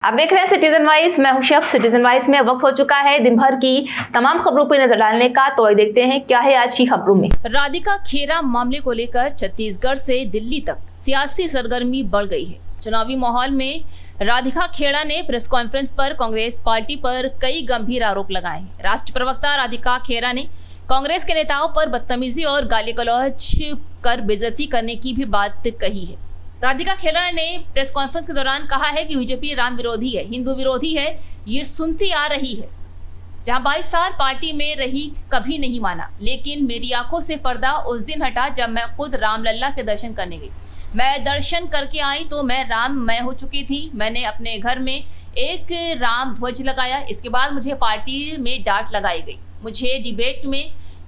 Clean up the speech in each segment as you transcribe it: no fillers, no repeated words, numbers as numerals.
आप देख रहे हैं सिटीजन वाइज। मैं हूं शफ। सिटीजन वाइज में वक्त हो चुका है दिन भर की तमाम खबरों पर नजर डालने का। तो आइए देखते हैं क्या है आज की खबरों में। राधिका खेरा मामले को लेकर छत्तीसगढ़ से दिल्ली तक सियासी सरगर्मी बढ़ गई है। चुनावी माहौल में राधिका खेड़ा ने प्रेस कॉन्फ्रेंस पर कांग्रेस पार्टी पर कई गंभीर आरोप लगाए। राष्ट्रीय प्रवक्ता राधिका खेरा ने कांग्रेस के नेताओं पर बदतमीजी और गाली गलौज कर बेइज्जती करने की भी बात कही है। राधिका खेड़ा ने प्रेस कॉन्फ्रेंस के दौरान कहा है कि बीजेपी राम विरोधी है, हिंदू विरोधी है, ये सुनती आ रही है। जहां 22 साल पार्टी में रही कभी नहीं माना, लेकिन मेरी आंखों से पर्दा उस दिन हटा जब मैं खुद रामलल्ला के दर्शन करने गई। मैं दर्शन करके आई तो मैं राममय हो चुकी थी। मैंने अपने घर में एक राम ध्वज लगाया। इसके बाद मुझे पार्टी में डांट लगाई गई, मुझे डिबेट में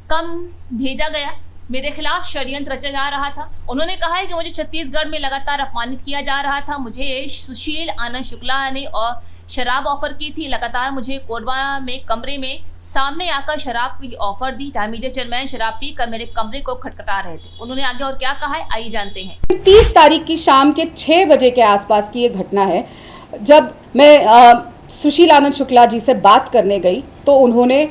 कम भेजा गया, मेरे खिलाफ षड्यंत्र रचा जा रहा था। उन्होंने कहा है कि मुझे छत्तीसगढ़ में लगातार अपमानित किया जा रहा था। मुझे सुशील आनंद शुक्ला ने और शराब ऑफर की थी। लगातार मुझे कोरबा में कमरे में सामने आकर शराब की ऑफर दी, जहां मीडिया चेयरमैन शराब पीकर मेरे कमरे को खटखटा रहे थे। उन्होंने आगे और क्या कहा है आइए जानते हैं। 30 तारीख की शाम के 6 बजे के आसपास की ये घटना है, जब मैं सुशील आनंद शुक्ला जी से बात करने गई तो उन्होंने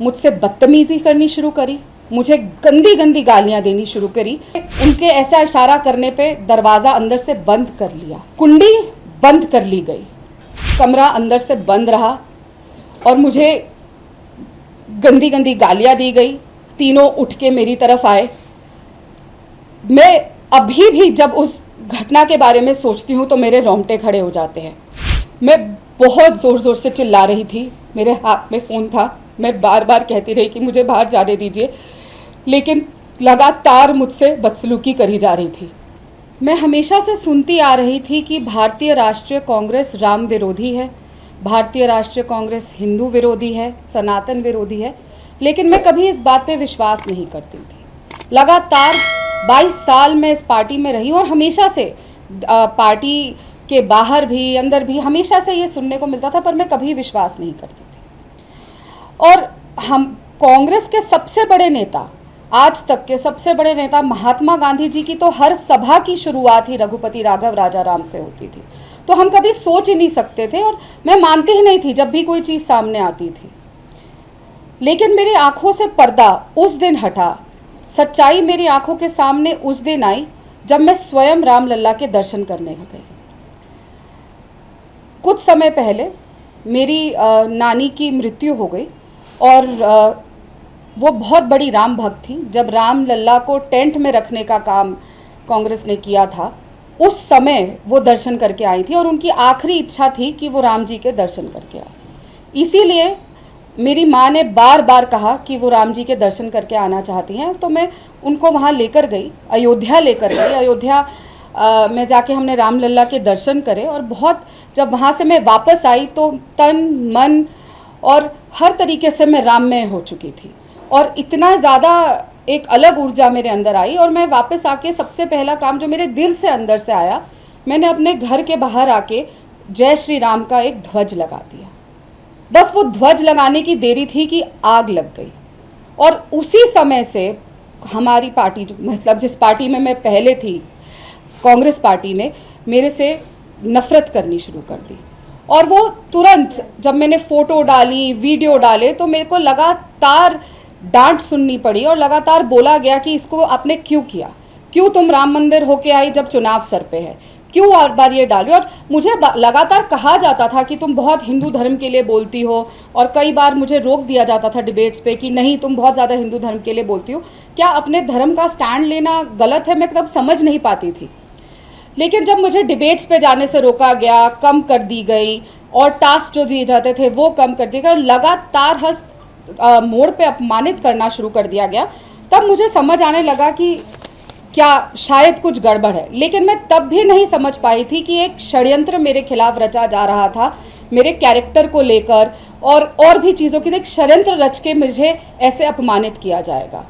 मुझसे बदतमीजी करनी शुरू करी, मुझे गंदी गंदी गालियां देनी शुरू करी। उनके ऐसा इशारा करने पे दरवाजा अंदर से बंद कर लिया, कुंडी बंद कर ली गई, कमरा अंदर से बंद रहा और मुझे गंदी गंदी गालियां दी गई। तीनों उठ के मेरी तरफ आए। मैं अभी भी जब उस घटना के बारे में सोचती हूं तो मेरे रोंगटे खड़े हो जाते हैं। मैं बहुत जोर जोर से चिल्ला रही थी, मेरे हाथ में फोन था, मैं बार बार कहती रही कि मुझे बाहर जाने दीजिए, लेकिन लगातार मुझसे बदसलूकी करी जा रही थी। मैं हमेशा से सुनती आ रही थी कि भारतीय राष्ट्रीय कांग्रेस राम विरोधी है, भारतीय राष्ट्रीय कांग्रेस हिंदू विरोधी है, सनातन विरोधी है, लेकिन मैं कभी इस बात पे विश्वास नहीं करती थी। लगातार 22 साल में इस पार्टी में रही और हमेशा से पार्टी के बाहर भी अंदर भी हमेशा से ये सुनने को मिलता था, पर मैं कभी विश्वास नहीं करती थी। और हम कांग्रेस के सबसे बड़े नेता, आज तक के सबसे बड़े नेता महात्मा गांधी जी की तो हर सभा की शुरुआत ही रघुपति राघव राजाराम से होती थी। तो हम कभी सोच ही नहीं सकते थे और मैं मानती ही नहीं थी जब भी कोई चीज सामने आती थी। लेकिन मेरी आंखों से पर्दा उस दिन हटा, सच्चाई मेरी आंखों के सामने उस दिन आई जब मैं स्वयं रामलल्ला के दर्शन करने गई। कुछ समय पहले मेरी नानी की मृत्यु हो गई और वो बहुत बड़ी राम भक्त थी। जब रामलल्ला को टेंट में रखने का काम कांग्रेस ने किया था, उस समय वो दर्शन करके आई थी और उनकी आखिरी इच्छा थी कि वो राम जी के दर्शन करके आए। इसीलिए मेरी माँ ने बार बार कहा कि वो राम जी के दर्शन करके आना चाहती हैं, तो मैं उनको वहाँ लेकर गई, अयोध्या लेकर गई। अयोध्या में जाके हमने रामलल्ला के दर्शन करे और बहुत, जब वहाँ से मैं वापस आई तो तन मन और हर तरीके से मैं राममय हो चुकी थी और इतना ज़्यादा एक अलग ऊर्जा मेरे अंदर आई। और मैं वापस आके सबसे पहला काम जो मेरे दिल से अंदर से आया, मैंने अपने घर के बाहर आके जय श्री राम का एक ध्वज लगा दिया। बस वो ध्वज लगाने की देरी थी कि आग लग गई। और उसी समय से हमारी पार्टी, मतलब जिस पार्टी में मैं पहले थी, कांग्रेस पार्टी ने मेरे से नफरत करनी शुरू कर दी। और वो तुरंत जब मैंने फोटो डाली, वीडियो डाले, तो मेरे को लगातार डांट सुननी पड़ी और लगातार बोला गया कि इसको आपने क्यों किया, क्यों तुम राम मंदिर होके आई जब चुनाव सर पे है, क्यों हर बार ये डाल रही हो। और मुझे लगातार कहा जाता था कि तुम बहुत हिंदू धर्म के लिए बोलती हो और कई बार मुझे रोक दिया जाता था डिबेट्स पे कि नहीं तुम बहुत ज़्यादा हिंदू धर्म के लिए बोलती हो। क्या अपने धर्म का स्टैंड लेना गलत है? मैं तब समझ नहीं पाती थी। लेकिन जब मुझे डिबेट्स पे जाने से रोका गया, कम कर दी गई और टास्क जो दिए जाते थे वो कम कर दिए गए और लगातार हर मोड़ पे अपमानित करना शुरू कर दिया गया, तब मुझे समझ आने लगा कि क्या शायद कुछ गड़बड़ है। लेकिन मैं तब भी नहीं समझ पाई थी कि एक षड्यंत्र मेरे खिलाफ रचा जा रहा था, मेरे कैरेक्टर को लेकर और भी चीज़ों की एक षड्यंत्र रच के मुझे ऐसे अपमानित किया जाएगा।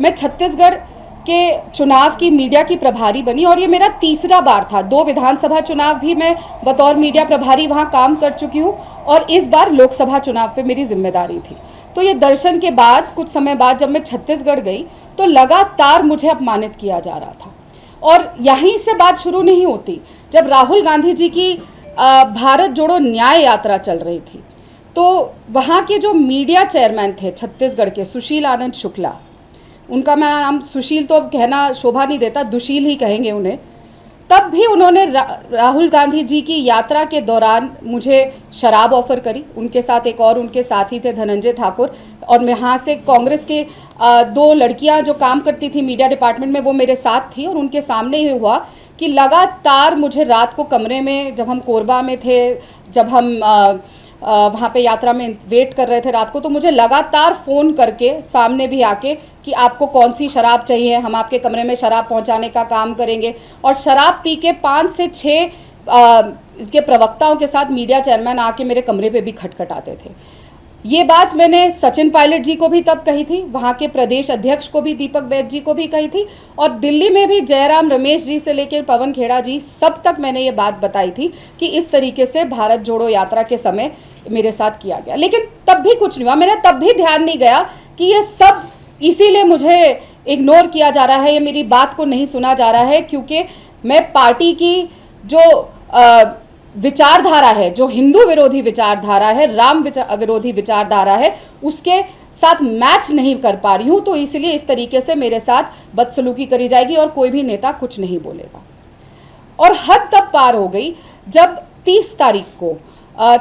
मैं छत्तीसगढ़ के चुनाव की मीडिया की प्रभारी बनी और ये मेरा तीसरा बार था। 2 विधानसभा चुनाव भी मैं बतौर मीडिया प्रभारी वहां काम कर चुकी हूँ और इस बार लोकसभा चुनाव पे मेरी जिम्मेदारी थी। तो ये दर्शन के बाद कुछ समय बाद जब मैं छत्तीसगढ़ गई तो लगातार मुझे अपमानित किया जा रहा था। और यहीं से बात शुरू नहीं होती। जब राहुल गांधी जी की भारत जोड़ो न्याय यात्रा चल रही थी, तो वहाँ के जो मीडिया चेयरमैन थे छत्तीसगढ़ के, सुशील आनंद शुक्ला, उनका मैं नाम सुशील तो अब कहना शोभा नहीं देता, दुशील ही कहेंगे उन्हें, तब भी उन्होंने राहुल गांधी जी की यात्रा के दौरान मुझे शराब ऑफर करी। उनके साथ एक और उनके साथी थे धनंजय ठाकुर, और यहाँ से कांग्रेस के 2 लड़कियां जो काम करती थी मीडिया डिपार्टमेंट में, वो मेरे साथ थी, और उनके सामने ही हुआ कि लगातार मुझे रात को कमरे में, जब हम कोरबा में थे, जब हम वहाँ पे यात्रा में वेट कर रहे थे रात को, तो मुझे लगातार फोन करके सामने भी आके कि आपको कौन सी शराब चाहिए, हम आपके कमरे में शराब पहुंचाने का काम करेंगे। और शराब पी के 5 से 6 इसके प्रवक्ताओं के साथ मीडिया चेयरमैन आके मेरे कमरे पे भी खटखटाते थे। ये बात मैंने सचिन पायलट जी को भी तब कही थी, वहां के प्रदेश अध्यक्ष को भी, दीपक बैद जी को भी कही थी, और दिल्ली में भी जयराम रमेश जी से लेकर पवन खेड़ा जी सब तक मैंने ये बात बताई थी कि इस तरीके से भारत जोड़ो यात्रा के समय मेरे साथ किया गया। लेकिन तब भी कुछ नहीं हुआ, मैंने तब भी ध्यान नहीं गया कि ये सब इसीलिए मुझे इग्नोर किया जा रहा है, ये मेरी बात को नहीं सुना जा रहा है, क्योंकि मैं पार्टी की जो विचारधारा है, जो हिंदू विरोधी विचारधारा है, राम विरोधी विचारधारा है, उसके साथ मैच नहीं कर पा रही हूं, तो इसलिए इस तरीके से मेरे साथ बदसलूकी करी जाएगी और कोई भी नेता कुछ नहीं बोलेगा। और हद तब पार हो गई जब 30 तारीख को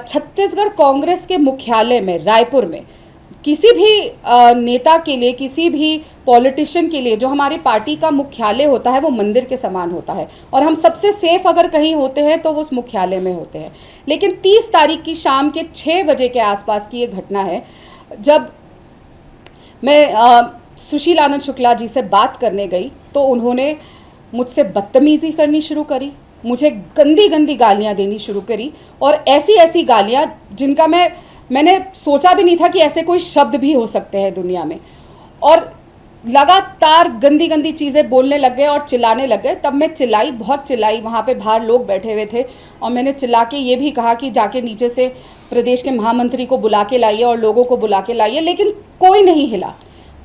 छत्तीसगढ़ कांग्रेस के मुख्यालय में रायपुर में किसी भी नेता के लिए, किसी भी पॉलिटिशियन के लिए, जो हमारी पार्टी का मुख्यालय होता है वो मंदिर के समान होता है, और हम सबसे सेफ अगर कहीं होते हैं तो वो उस मुख्यालय में होते हैं। लेकिन 30 तारीख की शाम के 6 बजे के आसपास की ये घटना है, जब मैं सुशील आनंद शुक्ला जी से बात करने गई तो उन्होंने मुझसे बदतमीजी करनी शुरू करी, मुझे गंदी गंदी गालियां देनी शुरू करी, और ऐसी ऐसी गालियां जिनका मैंने सोचा भी नहीं था कि ऐसे कोई शब्द भी हो सकते हैं दुनिया में, और लगातार गंदी गंदी चीजें बोलने लग गए और चिल्लाने लग गए। तब मैं चिल्लाई, बहुत चिल्लाई, वहां पे बाहर लोग बैठे हुए थे, और मैंने चिल्ला के ये भी कहा कि जाके नीचे से प्रदेश के महामंत्री को बुला के लाइए और लोगों को बुला के लाइए, लेकिन कोई नहीं हिला।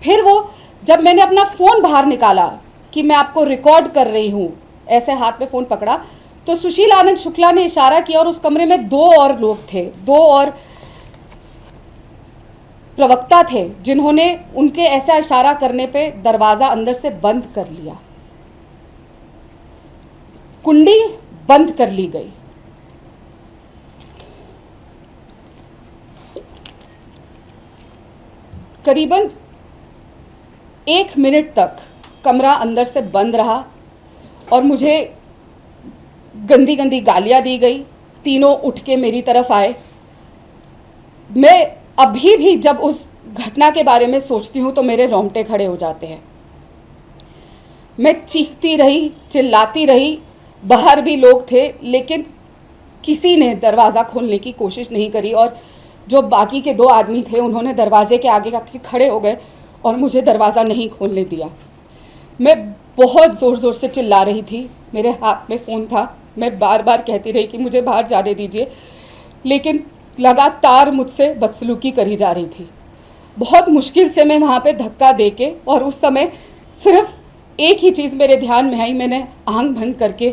फिर वो जब मैंने अपना फोन बाहर निकाला कि मैं आपको रिकॉर्ड कर रही हूं, ऐसे हाथ में फोन पकड़ा, तो सुशील आनंद शुक्ला ने इशारा किया, और उस कमरे में 2 और लोग थे, 2 और प्रवक्ता थे, जिन्होंने उनके ऐसा इशारा करने पे दरवाजा अंदर से बंद कर लिया, कुंडी बंद कर ली गई। करीबन 1 मिनट तक कमरा अंदर से बंद रहा और मुझे गंदी गंदी गालियां दी गई। तीनों उठ के मेरी तरफ आए। मैं अभी भी जब उस घटना के बारे में सोचती हूं तो मेरे रोंगटे खड़े हो जाते हैं। मैं चीखती रही, चिल्लाती रही, बाहर भी लोग थे, लेकिन किसी ने दरवाजा खोलने की कोशिश नहीं करी, और जो बाकी के 2 आदमी थे उन्होंने दरवाजे के आगे आके खड़े हो गए और मुझे दरवाजा नहीं खोलने दिया। मैं बहुत जोर जोर से चिल्ला रही थी, मेरे हाथ में फोन था, मैं बार बार कहती रही कि मुझे बाहर जाने दीजिए, लेकिन लगातार मुझसे बदसलूकी करी जा रही थी। बहुत मुश्किल से मैं वहां पे धक्का देके, और उस समय सिर्फ एक ही चीज मेरे ध्यान में आई, मैंने आंख बंद करके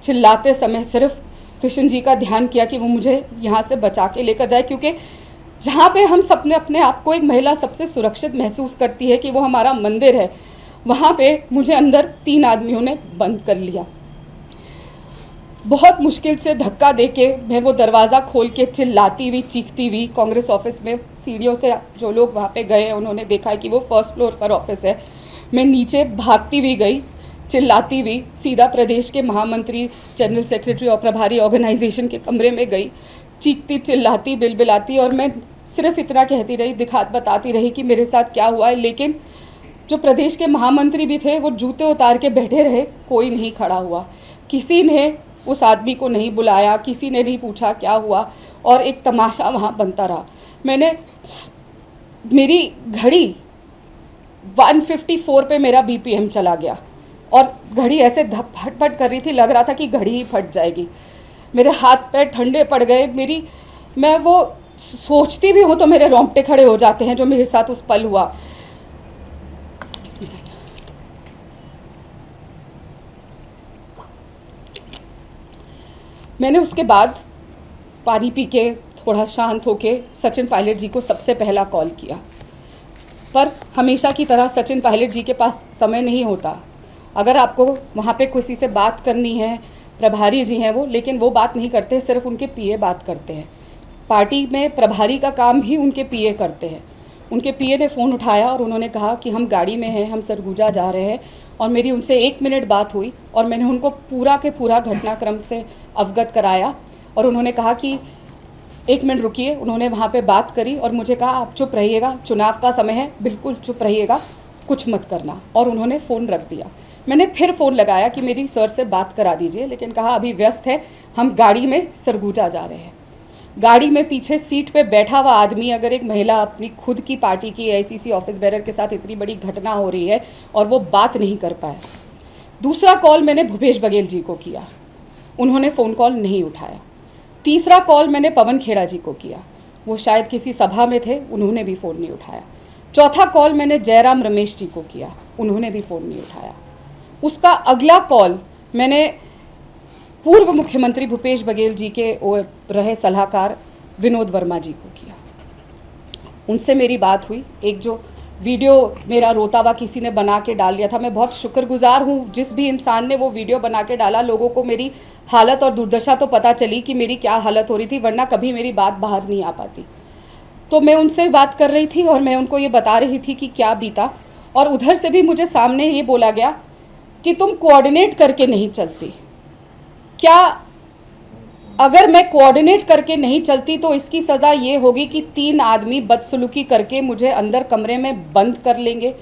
चिल्लाते समय सिर्फ कृष्ण जी का ध्यान किया कि वो मुझे यहाँ से बचा के लेकर जाए, क्योंकि जहाँ पे हम सबने अपने आप को एक महिला सबसे सुरक्षित महसूस करती है कि वो हमारा मंदिर है, वहां पे मुझे अंदर 3 आदमियों ने बंद कर लिया। बहुत मुश्किल से धक्का देके मैं वो दरवाज़ा खोल के चिल्लाती हुई, चीखती हुई कांग्रेस ऑफिस में सीढ़ियों से जो लोग वहाँ पे गए उन्होंने देखा कि वो 1st फ्लोर पर ऑफिस है। मैं नीचे भागती हुई गई, चिल्लाती हुई, सीधा प्रदेश के महामंत्री, जनरल सेक्रेटरी और प्रभारी ऑर्गेनाइजेशन के कमरे में गई, चीखती चिल्लाती बिलबिलाती, और मैं सिर्फ इतना कहती रही, बताती रही कि मेरे साथ क्या हुआ है। लेकिन जो प्रदेश के महामंत्री भी थे वो जूते उतार के बैठे रहे, कोई नहीं खड़ा हुआ, किसी ने उस आदमी को नहीं बुलाया, किसी ने नहीं पूछा क्या हुआ, और एक तमाशा वहां बनता रहा। मेरी घड़ी 154 पे मेरा बीपीएम चला गया, और घड़ी ऐसे फट कर रही थी, लग रहा था कि घड़ी ही फट जाएगी। मेरे हाथ पैर ठंडे पड़ गए। मैं वो सोचती भी हूँ तो मेरे रोंगटे खड़े हो जाते हैं जो मेरे साथ उस पल हुआ। मैंने उसके बाद पानी पी के थोड़ा शांत होके सचिन पायलट जी को सबसे पहला कॉल किया, पर हमेशा की तरह सचिन पायलट जी के पास समय नहीं होता। अगर आपको वहाँ पे किसी से बात करनी है, प्रभारी जी हैं वो, लेकिन वो बात नहीं करते, सिर्फ उनके पीए बात करते हैं। पार्टी में प्रभारी का काम भी उनके पीए करते हैं। उनके पीए ने फ़ोन उठाया और उन्होंने कहा कि हम गाड़ी में हैं, हम सरगुजा जा रहे हैं, और मेरी उनसे 1 मिनट बात हुई और मैंने उनको पूरा के पूरा घटनाक्रम से अवगत कराया। और उन्होंने कहा कि 1 मिनट रुकिए। उन्होंने वहाँ पे बात करी और मुझे कहा आप चुप रहिएगा, चुनाव का समय है, बिल्कुल चुप रहिएगा, कुछ मत करना। और उन्होंने फ़ोन रख दिया। मैंने फिर फ़ोन लगाया कि मेरी सर से बात करा दीजिए, लेकिन कहा अभी व्यस्त है, हम गाड़ी में सरगुजा जा रहे हैं। गाड़ी में पीछे सीट पे बैठा हुआ आदमी, अगर एक महिला अपनी खुद की पार्टी की एआईसीसी ऑफिस बेरर के साथ इतनी बड़ी घटना हो रही है और वो बात नहीं कर पाया। दूसरा कॉल मैंने भूपेश बघेल जी को किया, उन्होंने फ़ोन कॉल नहीं उठाया। तीसरा कॉल मैंने पवन खेड़ा जी को किया, वो शायद किसी सभा में थे, उन्होंने भी फ़ोन नहीं उठाया। चौथा कॉल मैंने जयराम रमेश जी को किया, उन्होंने भी फ़ोन नहीं उठाया। उसका अगला कॉल मैंने पूर्व मुख्यमंत्री भूपेश बघेल जी के रहे सलाहकार विनोद वर्मा जी को किया। उनसे मेरी बात हुई। एक जो वीडियो मेरा रोता हुआ किसी ने बना के डाल दिया था, मैं बहुत शुक्रगुजार हूँ जिस भी इंसान ने वो वीडियो बना के डाला। लोगों को मेरी हालत और दुर्दशा तो पता चली कि मेरी क्या हालत हो रही थी, वरना कभी मेरी बात बाहर नहीं आ पाती। तो मैं उनसे बात कर रही थी और मैं उनको ये बता रही थी कि क्या बीता, और उधर से भी मुझे सामने ये बोला गया कि तुम कोऑर्डिनेट करके नहीं चलती। क्या अगर मैं कोऑर्डिनेट करके नहीं चलती तो इसकी सज़ा ये होगी कि 3 आदमी बदसलूकी करके मुझे अंदर कमरे में बंद कर लेंगे,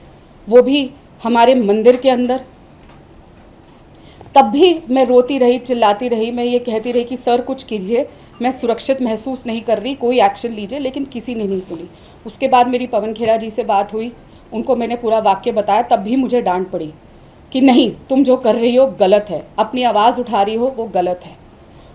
वो भी हमारे मंदिर के अंदर। तब भी मैं रोती रही, चिल्लाती रही, मैं ये कहती रही कि सर कुछ कीजिए, मैं सुरक्षित महसूस नहीं कर रही, कोई एक्शन लीजिए, लेकिन किसी ने नहीं सुनी। उसके बाद मेरी पवन खेड़ा जी से बात हुई, उनको मैंने पूरा वाक्य बताया, तब भी मुझे डांट पड़ी कि नहीं, तुम जो कर रही हो गलत है, अपनी आवाज़ उठा रही हो वो गलत है।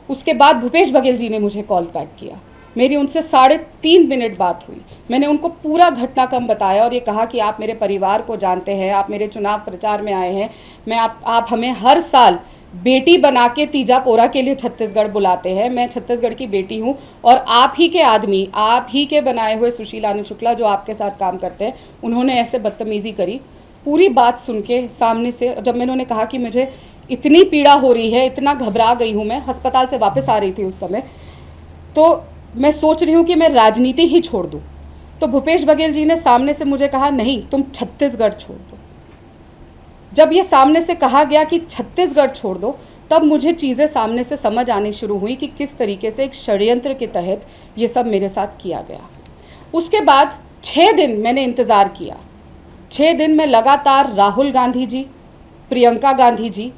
उसके बाद भूपेश बघेल जी ने मुझे कॉल बैक किया, मेरी उनसे 3.5 मिनट बात हुई। मैंने उनको पूरा घटनाक्रम बताया और ये कहा कि आप मेरे परिवार को जानते हैं, आप मेरे चुनाव प्रचार में आए हैं, आप हमें हर साल बेटी बना के तीजापोरा के लिए छत्तीसगढ़ बुलाते हैं, मैं छत्तीसगढ़ की बेटी हूँ, और आप ही के आदमी, आप ही के बनाए हुए सुशील आनंद शुक्ला जो आपके साथ काम करते हैं, उन्होंने ऐसे बदतमीजी करी। पूरी बात सुन के सामने से जब मैंने उन्हें कहा कि मुझे इतनी पीड़ा हो रही है, इतना घबरा गई हूँ, मैं अस्पताल से वापस आ रही थी उस समय, तो मैं सोच रही हूँ कि मैं राजनीति ही छोड़ दूँ, तो भूपेश बघेल जी ने सामने से मुझे कहा नहीं, तुम छत्तीसगढ़ छोड़ दो। जब ये सामने से कहा गया कि छत्तीसगढ़ छोड़ दो, तब मुझे चीज़ें सामने से समझ आनी शुरू हुई कि किस तरीके से एक षड्यंत्र के तहत ये सब मेरे साथ किया गया। उसके बाद 6 दिन मैंने इंतज़ार किया। 6 दिन में लगातार राहुल गांधी जी, प्रियंका गांधी जी,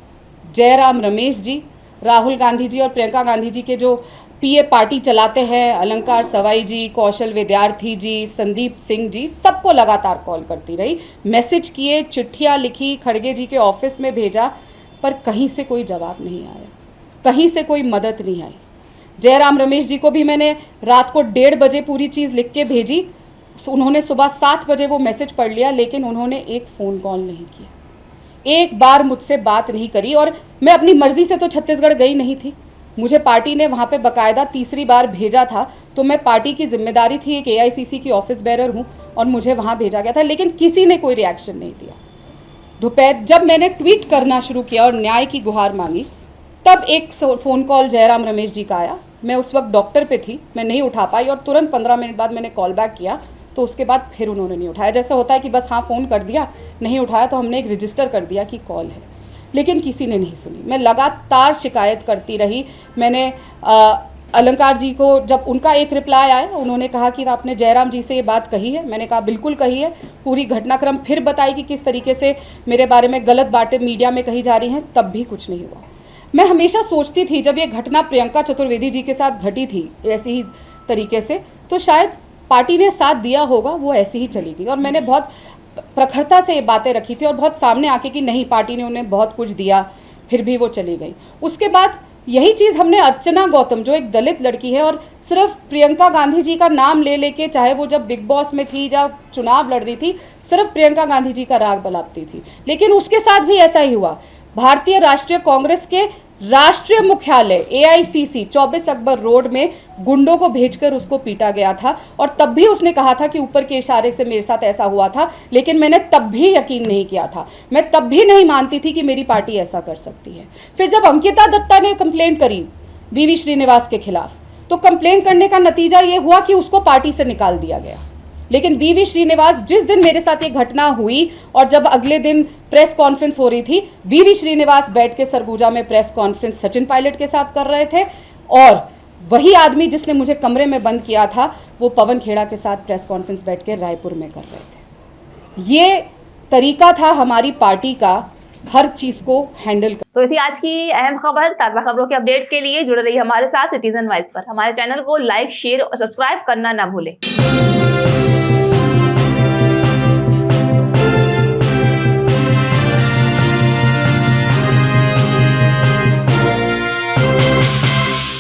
जयराम रमेश जी, राहुल गांधी जी और प्रियंका गांधी जी के जो पीए पार्टी चलाते हैं, अलंकार सवाई जी, कौशल विद्यार्थी जी, संदीप सिंह जी, सबको लगातार कॉल करती रही, मैसेज किए, चिट्ठियाँ लिखी, खड़गे जी के ऑफिस में भेजा, पर कहीं से कोई जवाब नहीं आया, कहीं से कोई मदद नहीं आई। जयराम रमेश जी को भी मैंने रात को 1:30 बजे पूरी चीज़ लिख के भेजी, उन्होंने सुबह 7 बजे वो मैसेज पढ़ लिया, लेकिन उन्होंने एक फ़ोन कॉल नहीं किया, एक बार मुझसे बात नहीं करी। और मैं अपनी मर्जी से तो छत्तीसगढ़ गई नहीं थी, मुझे पार्टी ने वहाँ पे बकायदा तीसरी बार भेजा था, तो मैं पार्टी की जिम्मेदारी थी, एक एआईसीसी की ऑफिस बेरर हूँ और मुझे वहाँ भेजा गया था, लेकिन किसी ने कोई रिएक्शन नहीं दिया। दोपहर जब मैंने ट्वीट करना शुरू किया और न्याय की गुहार मांगी, तब एक फ़ोन कॉल जयराम रमेश जी का आया। मैं उस वक्त डॉक्टर पे थी, मैं नहीं उठा पाई, और तुरंत 15 मिनट बाद मैंने कॉल बैक किया, तो उसके बाद फिर उन्होंने नहीं उठाया। जैसे होता है कि बस हाँ फ़ोन कर दिया, नहीं उठाया तो हमने एक रजिस्टर कर दिया कि कॉल है, लेकिन किसी ने नहीं सुनी। मैं लगातार शिकायत करती रही। मैंने अलंकार जी को, जब उनका एक रिप्लाई आया, उन्होंने कहा कि आपने जयराम जी से ये बात कही है, मैंने कहा बिल्कुल कही है, पूरी घटनाक्रम फिर बताई कि किस तरीके से मेरे बारे में गलत बातें मीडिया में कही जा रही हैं, तब भी कुछ नहीं हुआ। मैं हमेशा सोचती थी जब ये घटना प्रियंका चतुर्वेदी जी के साथ घटी थी ऐसी ही तरीके से, तो शायद पार्टी ने साथ दिया होगा, वो ऐसी ही चली गई। और मैंने बहुत प्रखरता से ये बातें रखी थी और बहुत सामने आके कि नहीं, पार्टी ने उन्हें बहुत कुछ दिया, फिर भी वो चली गई। उसके बाद यही चीज़ हमने अर्चना गौतम, जो एक दलित लड़की है और सिर्फ प्रियंका गांधी जी का नाम ले लेके, चाहे वो जब बिग बॉस में थी, जब चुनाव लड़ रही थी, सिर्फ प्रियंका गांधी जी का राग बलापती थी, लेकिन उसके साथ भी ऐसा ही हुआ। भारतीय राष्ट्रीय कांग्रेस के राष्ट्रीय मुख्यालय AICC 24 अकबर रोड में गुंडों को भेजकर उसको पीटा गया था। और तब भी उसने कहा था कि ऊपर के इशारे से मेरे साथ ऐसा हुआ था, लेकिन मैंने तब भी यकीन नहीं किया था। मैं तब भी नहीं मानती थी कि मेरी पार्टी ऐसा कर सकती है। फिर जब अंकिता दत्ता ने कंप्लेंट करी VV श्रीनिवास के खिलाफ, तो कंप्लेंट करने का नतीजा यह हुआ कि उसको पार्टी से निकाल दिया गया। लेकिन VV श्रीनिवास, जिस दिन मेरे साथ ये घटना हुई और जब अगले दिन प्रेस कॉन्फ्रेंस हो रही थी, VV श्रीनिवास बैठ के सरगुजा में प्रेस कॉन्फ्रेंस सचिन पायलट के साथ कर रहे थे, और वही आदमी जिसने मुझे कमरे में बंद किया था वो पवन खेड़ा के साथ प्रेस कॉन्फ्रेंस बैठ के रायपुर में कर रहे थे। ये तरीका था हमारी पार्टी का हर चीज को हैंडल कर। तो इसी आज की अहम खबर, ताज़ा खबरों के अपडेट के लिए जुड़े रहिए हमारे साथ सिटीजन वाइस पर। हमारे चैनल को लाइक, शेयर और सब्सक्राइब करना ना भूलें।